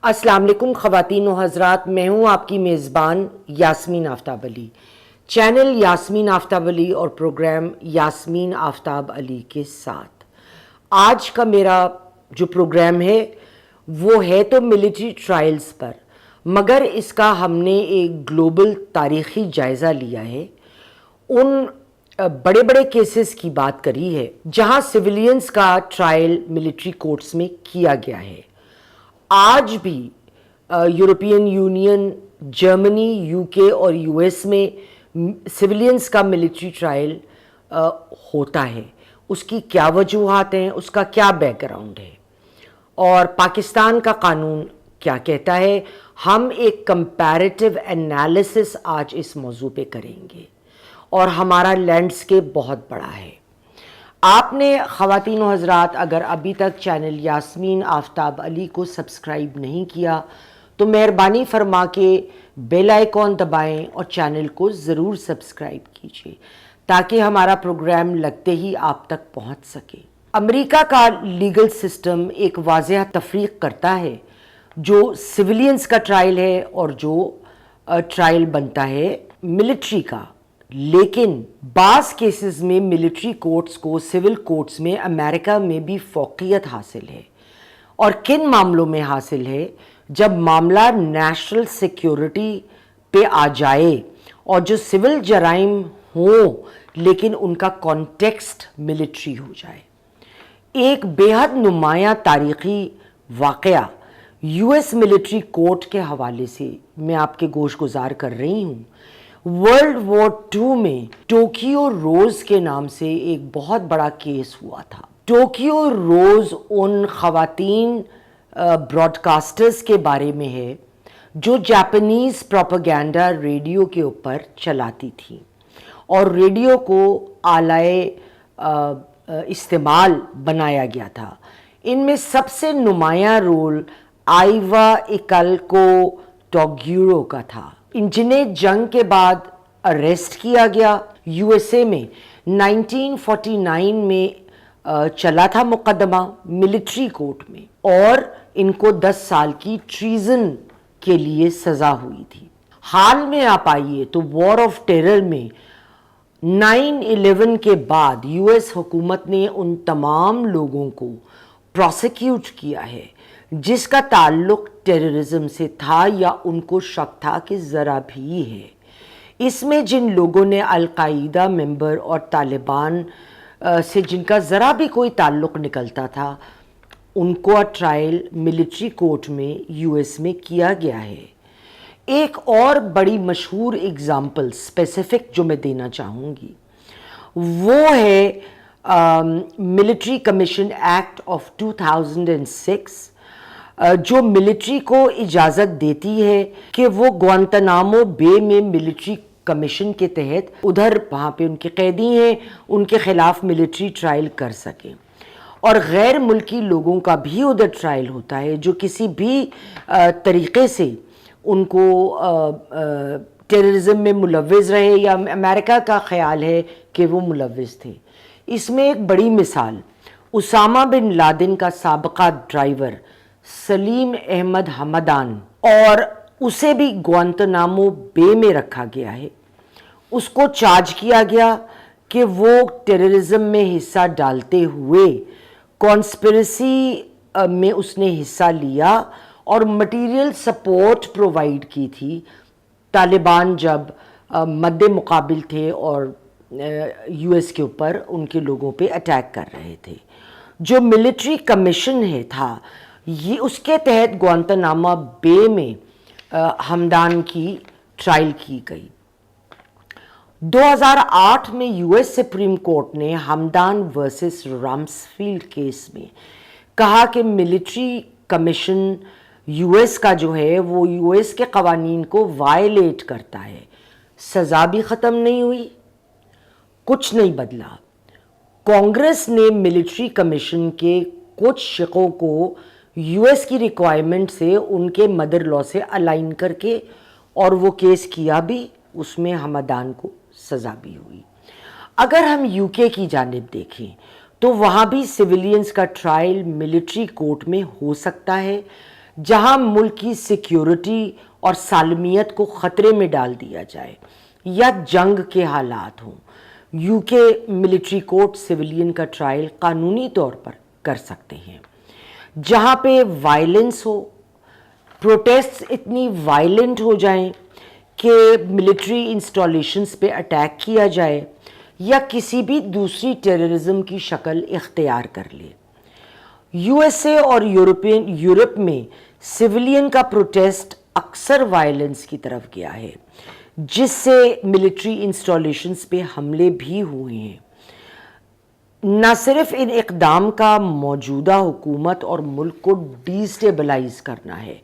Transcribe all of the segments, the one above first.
السلام علیکم خواتین و حضرات، میں ہوں آپ کی میزبان یاسمین آفتاب علی، چینل یاسمین آفتاب علی اور پروگرام یاسمین آفتاب علی کے ساتھ۔ آج کا میرا جو پروگرام ہے وہ ہے تو ملٹری ٹرائلز پر، مگر اس کا ہم نے ایک گلوبل تاریخی جائزہ لیا ہے۔ ان بڑے بڑے کیسز کی بات کری ہے جہاں سویلینز کا ٹرائل ملٹری کورٹس میں کیا گیا ہے۔ آج بھی یورپین یونین، جرمنی، یو کے اور یو ایس میں سویلینز کا ملٹری ٹرائل ہوتا ہے۔ اس کی کیا وجوہات ہیں، اس کا کیا بیک گراؤنڈ ہے اور پاکستان کا قانون کیا کہتا ہے، ہم ایک کمپیریٹیو انالیسس آج اس موضوع پہ کریں گے۔ اور ہمارا لینڈسکیپ بہت بڑا ہے۔ آپ نے خواتین و حضرات اگر ابھی تک چینل یاسمین آفتاب علی کو سبسکرائب نہیں کیا تو مہربانی فرما کے بیل آئیکن دبائیں اور چینل کو ضرور سبسکرائب کیجیے تاکہ ہمارا پروگرام لگتے ہی آپ تک پہنچ سکے۔ امریکہ کا لیگل سسٹم ایک واضح تفریق کرتا ہے جو سویلینز کا ٹرائل ہے اور جو ٹرائل بنتا ہے ملٹری کا، لیکن بعض کیسز میں ملٹری کورٹس کو سول کورٹس میں امریکہ میں بھی فوقیت حاصل ہے۔ اور کن معاملوں میں حاصل ہے؟ جب معاملہ نیشنل سیکیورٹی پہ آ جائے اور جو سول جرائم ہوں لیکن ان کا کانٹیکسٹ ملٹری ہو جائے۔ ایک بے حد نمایاں تاریخی واقعہ یو ایس ملٹری کورٹ کے حوالے سے میں آپ کے گوش گزار کر رہی ہوں۔ ورلڈ وار ٹو میں ٹوکیو روز کے نام سے ایک بہت بڑا کیس ہوا تھا۔ ٹوکیو روز ان خواتین براڈ کاسٹرز کے بارے میں ہے جو جاپانیز پروپیگنڈا ریڈیو کے اوپر چلاتی تھی اور ریڈیو کو آلائے استعمال بنایا گیا تھا۔ ان میں سب سے نمایاں رول آئیوا ایکالکو ٹوگیورو کا تھا، جنہیں جنگ کے بعد اریسٹ کیا گیا۔ یو ایس اے میں 1949 میں چلا تھا مقدمہ ملٹری کورٹ میں اور ان کو 10 سال کی ٹریزن کے لیے سزا ہوئی تھی۔ حال میں آپ آئیے تو وار آف ٹیرر میں 9/11 کے بعد یو ایس حکومت نے ان تمام لوگوں کو پروسیکیوٹ کیا ہے جس کا تعلق ٹیررزم سے تھا یا ان کو شک تھا کہ ذرا بھی ہے۔ اس میں جن لوگوں نے القاعدہ ممبر اور طالبان سے جن کا ذرا بھی کوئی تعلق نکلتا تھا ان کو ٹرائل ملٹری کورٹ میں یو ایس میں کیا گیا ہے۔ ایک اور بڑی مشہور اگزامپل اسپیسیفک جو میں دینا چاہوں گی وہ ہے ملٹری کمیشن ایکٹ آف 2006 جو ملٹری کو اجازت دیتی ہے کہ وہ گوانتانامو بے میں ملٹری کمیشن کے تحت ادھر وہاں پہ ان کے قیدی ہیں ان کے خلاف ملٹری ٹرائل کر سکیں، اور غیر ملکی لوگوں کا بھی ادھر ٹرائل ہوتا ہے جو کسی بھی طریقے سے ان کو ٹیررزم میں ملوث رہے یا امریکہ کا خیال ہے کہ وہ ملوث تھے۔ اس میں ایک بڑی مثال اسامہ بن لادن کا سابقہ ڈرائیور سلیم احمد حمدان، اور اسے بھی گوانتانامو بے میں رکھا گیا ہے۔ اس کو چارج کیا گیا کہ وہ ٹیررزم میں حصہ ڈالتے ہوئے کانسپریسی میں اس نے حصہ لیا اور مٹیریل سپورٹ پرووائیڈ کی تھی طالبان جب مد مقابل تھے اور یو ایس کے اوپر ان کے لوگوں پہ اٹیک کر رہے تھے۔ جو ملٹری کمیشن تھا یہ اس کے تحت گوانتانامو بے میں حمدان کی ٹرائل کی گئی۔ 2008 میں یو ایس سپریم کورٹ نے حمدان ورسس رامسفیلڈ کیس میں کہا کہ ملٹری کمیشن یو ایس کا جو ہے وہ یو ایس کے قوانین کو وائلیٹ کرتا ہے۔ سزا بھی ختم نہیں ہوئی، کچھ نہیں بدلا۔ کانگریس نے ملٹری کمیشن کے کچھ شقوں کو یو ایس کی ریکوائرمنٹ سے ان کے مدر لا سے الائن کر کے اور وہ کیس کیا بھی، اس میں حمدان کو سزا بھی ہوئی۔ اگر ہم یو کے کی جانب دیکھیں تو وہاں بھی سویلینز کا ٹرائل ملٹری کورٹ میں ہو سکتا ہے، جہاں ملک کی سیکیورٹی اور سالمیت کو خطرے میں ڈال دیا جائے یا جنگ کے حالات ہوں، یو کے ملٹری کورٹ سویلین کا ٹرائل قانونی طور پر کر سکتے ہیں۔ جہاں پہ وائلنس ہو، پروٹیسٹ اتنی وائلنٹ ہو جائیں کہ ملٹری انسٹالیشنز پہ اٹیک کیا جائے یا کسی بھی دوسری ٹیررزم کی شکل اختیار کر لے۔ یو ایس اے اور یورپ میں سویلین کا پروٹیسٹ اکثر وائلنس کی طرف گیا ہے، جس سے ملٹری انسٹالیشنز پہ حملے بھی ہوئے ہیں۔ نہ صرف ان اقدام کا موجودہ حکومت اور ملک کو ڈیسٹیبلائز کرنا ہے،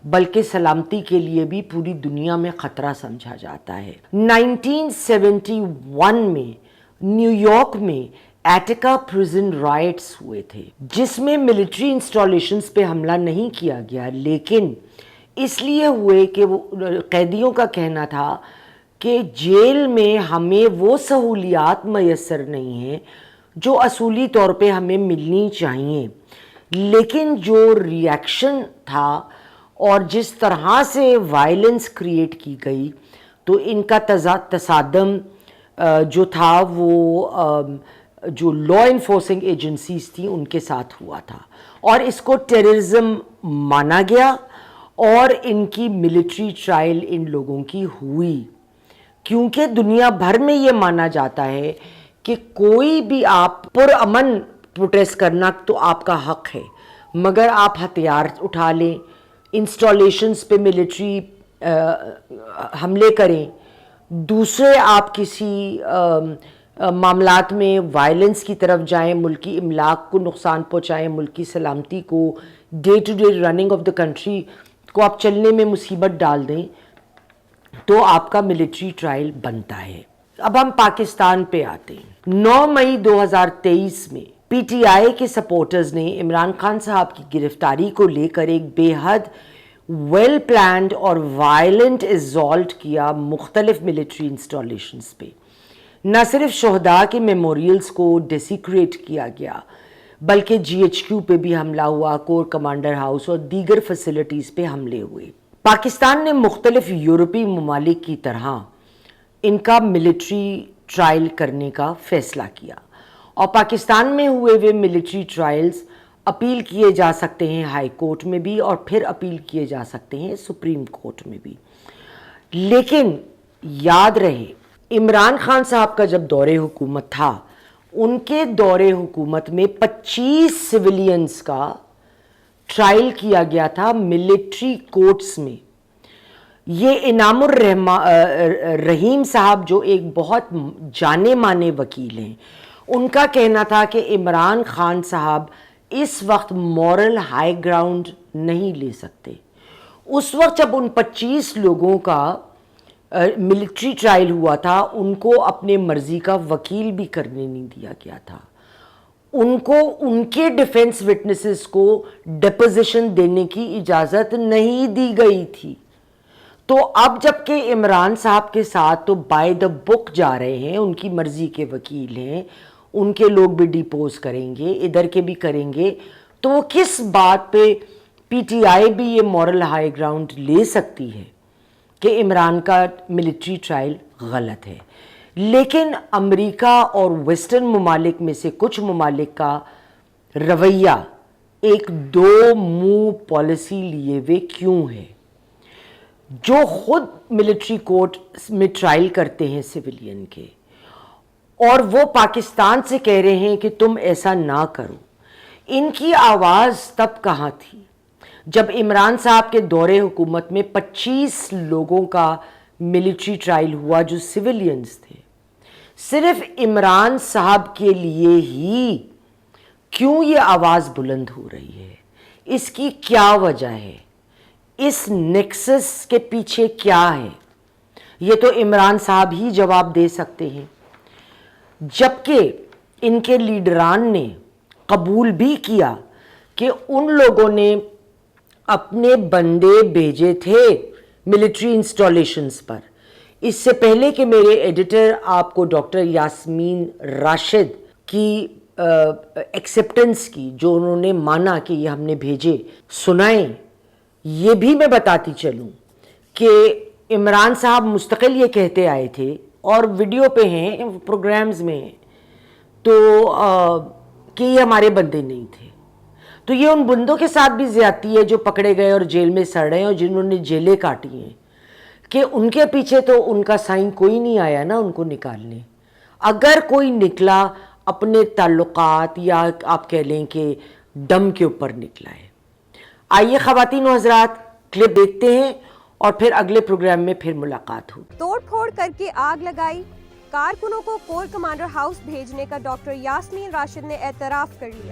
بلکہ سلامتی کے لیے بھی پوری دنیا میں خطرہ سمجھا جاتا ہے۔ 1971 میں نیو یارک میں ایٹیکا پریزن رائٹس ہوئے تھے، جس میں ملٹری انسٹالیشنز پہ حملہ نہیں کیا گیا، لیکن اس لیے ہوئے کہ وہ قیدیوں کا کہنا تھا کہ جیل میں ہمیں وہ سہولیات میسر نہیں ہیں جو اصولی طور پہ ہمیں ملنی چاہیے۔ لیکن جو ریاکشن تھا اور جس طرح سے وائلنس کریٹ کی گئی، تو ان کا تصادم جو تھا وہ جو لا انفورسنگ ایجنسیز تھیں ان کے ساتھ ہوا تھا، اور اس کو ٹیررزم مانا گیا اور ان کی ملٹری ٹرائل ان لوگوں کی ہوئی، کیونکہ دنیا بھر میں یہ مانا جاتا ہے کہ کوئی بھی آپ پرامن پروٹیسٹ کرنا تو آپ کا حق ہے، مگر آپ ہتھیار اٹھا لیں، انسٹالیشنز پہ ملٹری حملے کریں، دوسرے آپ کسی معاملات میں وائلنس کی طرف جائیں، ملکی املاک کو نقصان پہنچائیں، ملک کی سلامتی کو، day to day running of the country کو آپ چلنے میں مصیبت ڈال دیں، تو آپ کا ملٹری ٹرائل بنتا ہے۔ اب ہم پاکستان پہ آتے ہیں۔ 9 مئی 2023 میں پی ٹی آئی کے سپورٹرز نے عمران خان صاحب کی گرفتاری کو لے کر ایک بے حد ویل پلانڈ اور وائلنٹ اسالٹ کیا مختلف ملٹری انسٹالیشنز پہ۔ نہ صرف شہداء کے میموریلز کو ڈیسیکریٹ کیا گیا، بلکہ جی ایچ کیو پہ بھی حملہ ہوا، کور کمانڈر ہاؤس اور دیگر فیسلٹیز پہ حملے ہوئے۔ پاکستان نے مختلف یورپی ممالک کی طرح ان کا ملٹری ٹرائل کرنے کا فیصلہ کیا، اور پاکستان میں ہوئے ملٹری ٹرائلز اپیل کیے جا سکتے ہیں ہائی کورٹ میں بھی، اور پھر اپیل کیے جا سکتے ہیں سپریم کورٹ میں بھی۔ لیکن یاد رہے، عمران خان صاحب کا جب دور حکومت تھا، ان کے دور حکومت میں 25 سویلینز کا ٹرائل کیا گیا تھا ملٹری کورٹس میں۔ یہ انعام الرحیم صاحب جو ایک بہت جانے مانے وکیل ہیں، ان کا کہنا تھا کہ عمران خان صاحب اس وقت مورل ہائی گراؤنڈ نہیں لے سکتے۔ اس وقت جب ان 25 لوگوں کا ملٹری ٹرائل ہوا تھا، ان کو اپنے مرضی کا وکیل بھی کرنے نہیں دیا گیا تھا، ان کو ان کے ڈیفنس وٹنسز کو ڈپوزیشن دینے کی اجازت نہیں دی گئی تھی۔ تو اب جب کہ عمران صاحب کے ساتھ تو بائی دا بک جا رہے ہیں، ان کی مرضی کے وکیل ہیں، ان کے لوگ بھی ڈیپوز کریں گے، ادھر کے بھی کریں گے، تو وہ کس بات پہ پی ٹی آئی بھی یہ مورل ہائی گراؤنڈ لے سکتی ہے کہ عمران کا ملٹری ٹرائل غلط ہے؟ لیکن امریکہ اور ویسٹرن ممالک میں سے کچھ ممالک کا رویہ ایک دو منہ پالیسی لیے ہوئے کیوں ہے؟ جو خود ملٹری کورٹ میں ٹرائل کرتے ہیں سویلین کے، اور وہ پاکستان سے کہہ رہے ہیں کہ تم ایسا نہ کرو، ان کی آواز تب کہاں تھی جب عمران صاحب کے دور حکومت میں 25 لوگوں کا ملٹری ٹرائل ہوا جو سویلینز تھے؟ صرف عمران صاحب کے لیے ہی کیوں یہ آواز بلند ہو رہی ہے؟ اس کی کیا وجہ ہے؟ اس نیکسس کے پیچھے کیا ہے؟ یہ تو عمران صاحب ہی جواب دے سکتے ہیں، جبکہ ان کے لیڈران نے قبول بھی کیا کہ ان لوگوں نے اپنے بندے بھیجے تھے ملٹری انسٹالیشنز پر۔ اس سے پہلے کہ میرے ایڈیٹر آپ کو ڈاکٹر یاسمین راشد کی ایکسیپٹنس کی، جو انہوں نے مانا کہ یہ ہم نے بھیجے، سنائیں، یہ بھی میں بتاتی چلوں کہ عمران صاحب مستقل یہ کہتے آئے تھے اور ویڈیو پہ ہیں پروگرامز میں ہیں تو کہ یہ ہمارے بندے نہیں تھے. تو یہ ان بندوں کے ساتھ بھی زیادتی ہے جو پکڑے گئے اور جیل میں سڑ رہے ہیں اور جنہوں نے جیلیں کاٹی ہیں, کہ ان کے پیچھے تو ان کا سائن کوئی نہیں آیا نا ان کو نکالنے. اگر کوئی نکلا اپنے تعلقات یا آپ کہہ لیں کہ دم کے اوپر نکلا ہے. آئیے خواتین و حضرات کلپ دیکھتے ہیں اور پھر اگلے پروگرام میں پھر ملاقات ہوگی. توڑ پھوڑ کر کے آگ لگائی, کارکنوں کو کور کمانڈر ہاؤس بھیجنے کا ڈاکٹر یاسمین راشد نے اعتراف کر لیا.